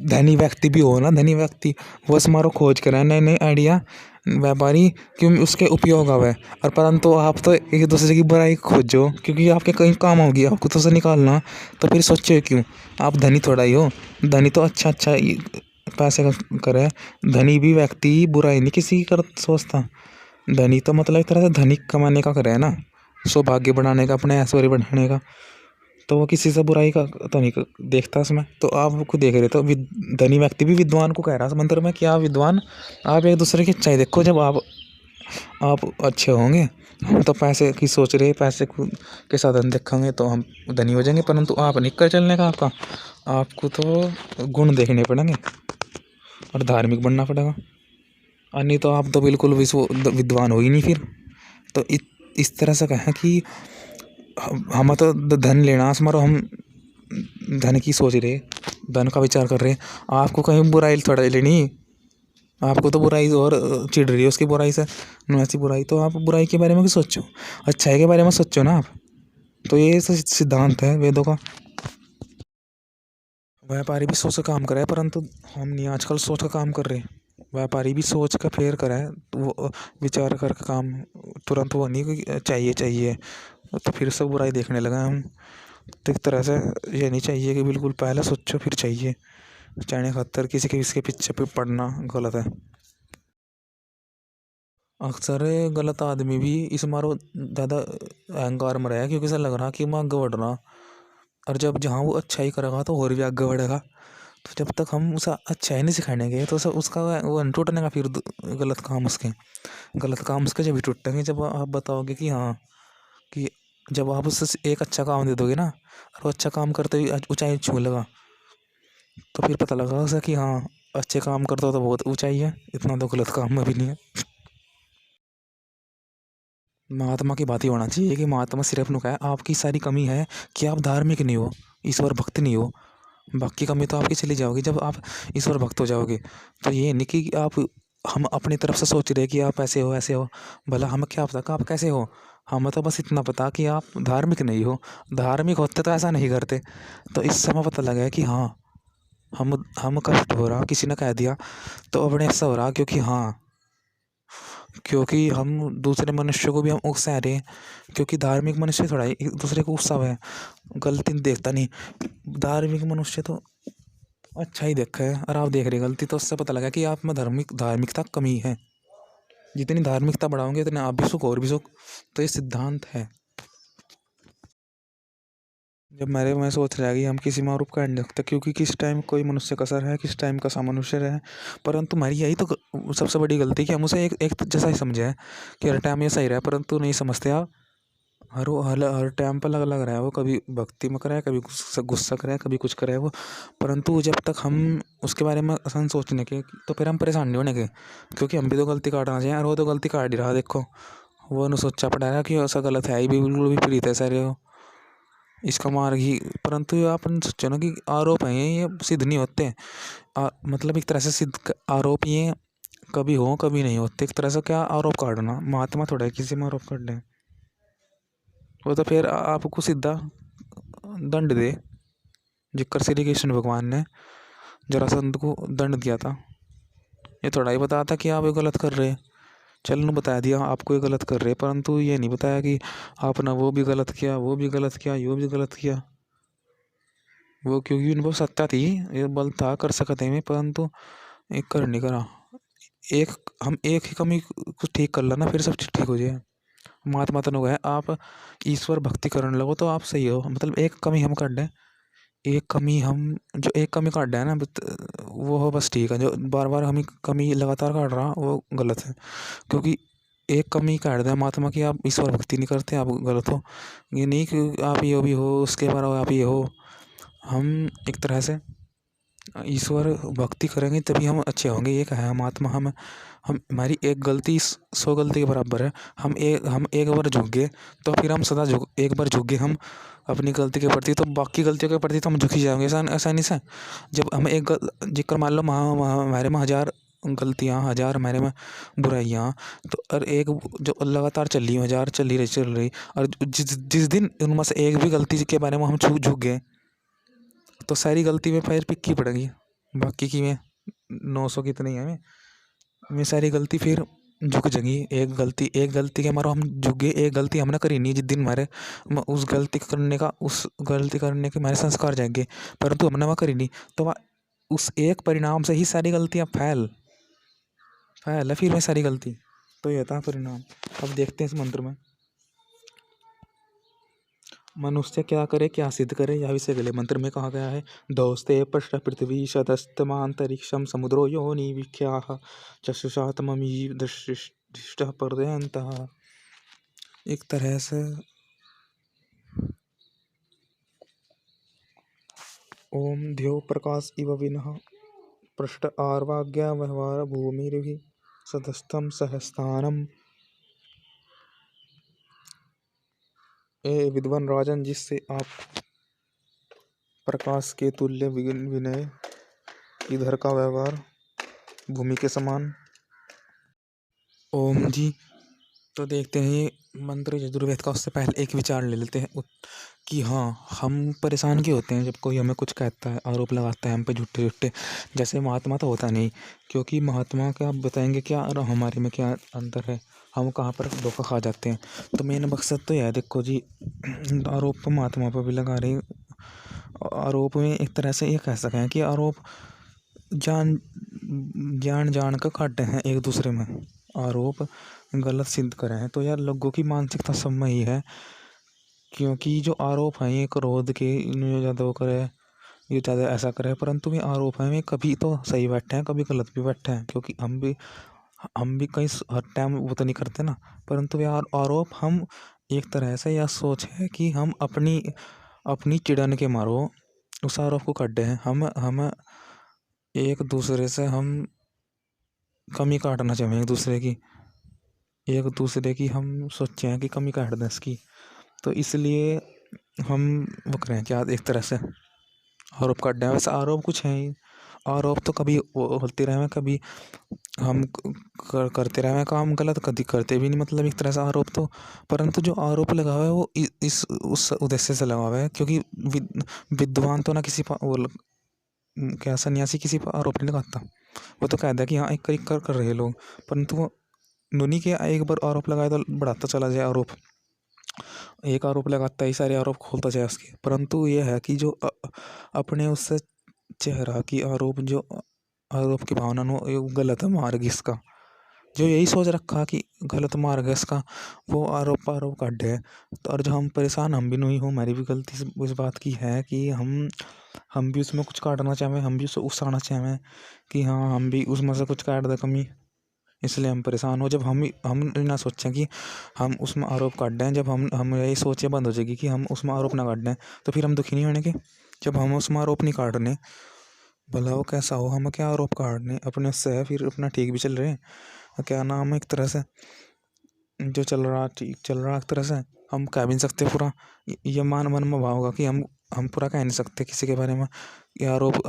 धनी व्यक्ति भी हो ना, धनी व्यक्ति वो समारोह खोज कर नए नए आइडिया व्यापारी क्यों उसके उपयोग आवे। और परंतु आप तो एक दूसरे की बुराई खोजो क्योंकि आपके कहीं काम होगी आपको तो से निकालना। तो फिर सोचो क्यों, आप धनी थोड़ा ही हो। धनी तो अच्छा अच्छा पैसे का करे। धनी भी व्यक्ति बुराई नहीं किसी की कर सोचता। धनी तो मतलब एक तरह से धनी कमाने का करे है ना, सौभाग्य बढ़ाने का, अपने ऐश्वर्य बढ़ाने का। तो वो किसी से बुराई का तो नहीं देखता उसमें। तो आप खुद देख रहे तो धनी व्यक्ति भी विद्वान को कह रहा है मंत्र में कि आप विद्वान, आप एक दूसरे की अच्छाई देखो। जब आप अच्छे होंगे, हम तो पैसे की सोच रहे, पैसे के साधन देखेंगे तो हम धनी हो जाएंगे। परंतु आप नहीं कर चलने का आपका, आपको तो गुण देखने पड़ेंगे और धार्मिक बनना पड़ेगा। और नहीं तो आप तो बिल्कुल विद्वान हो ही नहीं फिर। तो इस तरह से कहें कि हम तो धन लेना हमारा, हम धन की सोच रहे, धन का विचार कर रहे। आपको कहीं बुराई थोड़ा लेनी, आपको तो बुराई और चिढ़ रही है उसकी बुराई से, ऐसी बुराई। तो आप बुराई के बारे में क्यों सोचो, अच्छाई के बारे में सोचो ना आप। तो ये सिद्धांत है वेदों का। व्यापारी भी सोच का काम करे परंतु हम नहीं आजकल सोच का काम कर रहे। व्यापारी भी सोच का फेर करे, तो वो विचार करके काम, तुरंत वो नहीं कि चाहिए चाहिए तो फिर सब बुराई देखने लगा हम। तो एक तरह से ये नहीं चाहिए कि बिल्कुल पहले सोचो फिर चाहिए, चाहने खातर किसी के इसके पीछे पे पड़ना गलत है। अक्सर गलत आदमी भी इस मारो ज़्यादा अहंकार में रहा है क्योंकि ऐसा लग रहा कि मैं आगे बढ़ रहा। और जब जहाँ वो अच्छाई करेगा तो और भी आगे बढ़ेगा। तो जब तक हम उसे अच्छाई नहीं सिखाएंगे तो सब उसका वो टूटने का फिर गलत काम उसके, गलत काम उसके जब भी टूटेंगे जब आप बताओगे कि हाँ, कि जब आप उससे एक अच्छा काम दे दोगे ना और वो अच्छा काम करते हुए ऊंचाई छू लगा, तो फिर पता लगा उसे कि हाँ, अच्छे काम करता हो तो बहुत ऊंचाई है, इतना तो गलत काम में भी नहीं है। महात्मा की बात ही होना चाहिए कि महात्मा सिर्फ नुका है आपकी सारी कमी है कि आप धार्मिक नहीं हो, ईश्वर भक्त नहीं हो। बाकी कमी तो आपकी चली जाओगी जब आप ईश्वर भक्त हो जाओगे। तो ये नहीं कि आप, हम अपनी तरफ से सोच रहे कि आप ऐसे हो ऐसे हो, भला हमें क्या पता कि आप कैसे हो। हमें तो बस इतना पता कि आप धार्मिक नहीं हो। धार्मिक होते तो ऐसा नहीं करते। तो इस समय पता लगा कि हाँ, हम कष्ट हो रहा किसी ने कह दिया तो अपने ऐसा हो रहा क्योंकि हाँ, क्योंकि हम दूसरे मनुष्य को भी हम उकसा रहे हैं। क्योंकि धार्मिक मनुष्य थोड़ा एक दूसरे को उत्साह है, गलती देखता नहीं। धार्मिक मनुष्य तो अच्छा ही देखा है और आप देख रहे गलती, तो उससे पता लगा कि आप में धार्मिकता कमी है। जितनी धार्मिकता बढ़ाओगे उतने आप भी सुख और भी सुख। तो ये सिद्धांत है। जब मैं सोच रहा कि हम किसी में आरोप कर नहीं सकते क्योंकि किस टाइम कोई मनुष्य कसर है, किस टाइम का मनुष्य है। परंतु हमारी यही तो सबसे बड़ी गलती कि हम उसे एक जैसा ही समझे है कि हर टाइम ये सही रहा है, परंतु नहीं समझते आप। हर टाइम पर अलग अलग रहा है वो, कभी भक्ति में कराए, कभी गुस्सा कराए, कभी कुछ कराए वो। परंतु जब तक हम उसके बारे में आसान सोचने के तो फिर हम परेशान नहीं होने के, क्योंकि हम भी तो गलती काटना चाहिए और वो तो गलती काट ही रहा। देखो वो न सोचा पड़ा रहा कि ऐसा गलत है ही भी, बिल्कुल भी प्रीत है सारे हो इसका मार्ग ही। परंतु ये अपन सोचो ना कि आरोप है ये सिद्ध नहीं होते। मतलब एक तरह से सिद्ध आरोप ये कभी हो कभी नहीं होते। एक तरह से क्या आरोप काटना, महात्मा थोड़ा है किसी में आरोप काट दें, वो तो फिर आपको सीधा दंड दे। जिक्र श्री कृष्ण भगवान ने जरासंध को दंड दिया था, ये थोड़ा ही बताया था कि आप ये गलत कर रहे हैं। चलो बता दिया आपको ये गलत कर रहे हैं, परंतु ये नहीं बताया कि आपने वो भी गलत किया, वो भी गलत किया, यो भी गलत किया। वो क्योंकि उनको सत्ता थी, ये बल था कर सकते हैं, परंतु एक कर नहीं करा। एक हम एक ही कमी को ठीक कर लेना फिर सब चीज़ ठीक हो जाए। महात्मा तो है आप ईश्वर भक्ति करने लगो तो आप सही हो। मतलब एक कमी हम कर दें, एक कमी हम जो एक कमी काट रहे हैं ना वो हो बस ठीक है। जो बार बार हम कमी लगातार काट रहा वो गलत है। क्योंकि एक कमी काट दें महात्मा की, आप ईश्वर भक्ति नहीं करते, आप गलत हो। ये नहीं कि आप ये भी हो उसके बारे में आप ये हो। हम एक तरह से ईश्वर भक्ति करेंगे तभी हम अच्छे होंगे। ये कहा है महात्मा। हम हमारी एक गलती 100 गलती के बराबर है। हम एक बार झुक गए तो फिर हम सदा झुक, एक बार झुक गए हम अपनी गलती के प्रति तो बाकी गलतियों के प्रति तो हम झुक ही जाएंगे आसानी से। जब हम एक जिक्र मान लो हमारे में 1000 गलतियाँ, 1000 हमारे में बुराइयाँ, तो और एक जो लगातार चल रही 1000 चल रही और जिस जिस दिन उनमें से एक भी गलती के बारे में हम झुक गए तो सारी गलती में फिर पिक्की पड़ेगी। बाकी की में 900 कितनी है में सारी गलती फिर झुक जगी। एक गलती के मारो हम झुक गए। एक गलती हमने करी नहीं, जिस दिन हमारे उस गलती करने के हमारे संस्कार जाएंगे, परंतु हमने वह करी नहीं। तो वह उस एक परिणाम से ही सारी गलतियां फैल फैल है फिर में सारी गलती। तो ये था परिणाम। अब देखते हैं इस मंत्र में, मनुष्य क्या करे क्या सिद्ध करे, यह विषय अगले मंत्र में कहा गया है। दोस्ते पृष्ठ पृथ्वी सदस्तमांतरिक्षम समुद्रो योनि विख्याः चक्षुषा तममी दृष्ट पर्यन्तः। एक तरह से ओम ध्यो प्रकाश इव विनः पृष्ठ आर्वाज्ञा व्यवहार भूमिर्भि सदस्थम सहस्थानम। ए विद्वान राजन, जिससे आप प्रकाश के तुल्य विनय, इधर का व्यवहार भूमि के समान। ओम जी। तो देखते हैं ये मंत्र यजुर्वेद का। उससे पहले एक विचार ले लेते हैं कि हाँ, हम परेशान क्यों होते हैं जब कोई हमें कुछ कहता है, आरोप लगाता है हम पे झूठे झूठे। जैसे महात्मा तो होता नहीं, क्योंकि महात्मा का आप बताएंगे क्या और हमारे में क्या अंतर है, हम कहाँ पर धोखा खा जाते हैं। तो मेन मकसद तो यह है, देखो जी, आरोप तो महात्मा पर भी लगा रहे। आरोप में एक तरह से ये कह सकें कि आरोप जान जान जान कर काटे हैं एक दूसरे में, आरोप गलत सिद्ध करे हैं। तो यार लोगों की मानसिकता सब में ही है, क्योंकि जो आरोप है ये क्रोध के, इन्हें ज़्यादा वो करे, ये ज़्यादा ऐसा करे, परंतु ये आरोप है, ये कभी तो सही बैठे हैं कभी गलत भी बैठे हैं। क्योंकि हम भी कहीं हर टाइम वो तो नहीं करते ना। परंतु यार आरोप हम एक तरह से यह सोच है कि हम अपनी अपनी चिड़न के मारो उस आरोप को काटे हैं। हम एक दूसरे से हम कमी काटना चाहें, एक दूसरे की हम सोचते हैं कि कमी काट दें इसकी। तो इसलिए हम वो करें क्या, एक तरह से आरोप काट दें। वैसे आरोप कुछ है ही, आरोप तो कभी होते रहे, कभी हम करते रहे काम गलत, कभी करते भी नहीं, मतलब एक तरह से आरोप तो। परंतु जो आरोप लगा हुआ है वो इस उस उद्देश्य से लगा हुआ है, क्योंकि विद्वान तो ना किसी पर वो क्या सन्यासी किसी पर आरोप नहीं लगाता। वो तो कहता है कि हाँ एक कर रहे लोग, परंतु वो नोनी के एक बार आरोप लगाए तो बढ़ाता चला जाए आरोप, एक आरोप लगाता ही सारे आरोप खोलता जाए उसके। परंतु यह है कि जो अपने उससे चेहरा की आरोप की भावना ये गलत मार्ग इसका, जो यही सोच रखा कि गलत मार्ग है इसका, वो आरोप काट है। तो और जो हम परेशान हम भी नहीं हो, हमारी भी गलती इस बात की है कि हम भी उसमें कुछ काटना चाहें, हम भी उसे उकसाना चाहें कि हाँ हम भी उसमें से कुछ काट दे कमी। इसलिए हम परेशान हो। जब हम ना सोचें कि हम उसमें आरोप काट दें, जब हम यही सोचें बंद हो जाएगी कि हम उसमें आरोप ना काट दें, तो फिर हम दुखी नहीं होने के। जब हम उसमें आरोप नहीं काटने, भला वो कैसा हो, हम क्या आरोप काटने अपने उससे है, फिर अपना ठीक भी चल रहे हैं, क्या नाम है, एक तरह से जो चल रहा ठीक चल रहा, एक तरह से हम कह भी नहीं सकते पूरा। ये मन में भाव होगा कि हम पूरा कह नहीं सकते किसी के बारे में, ये आरोप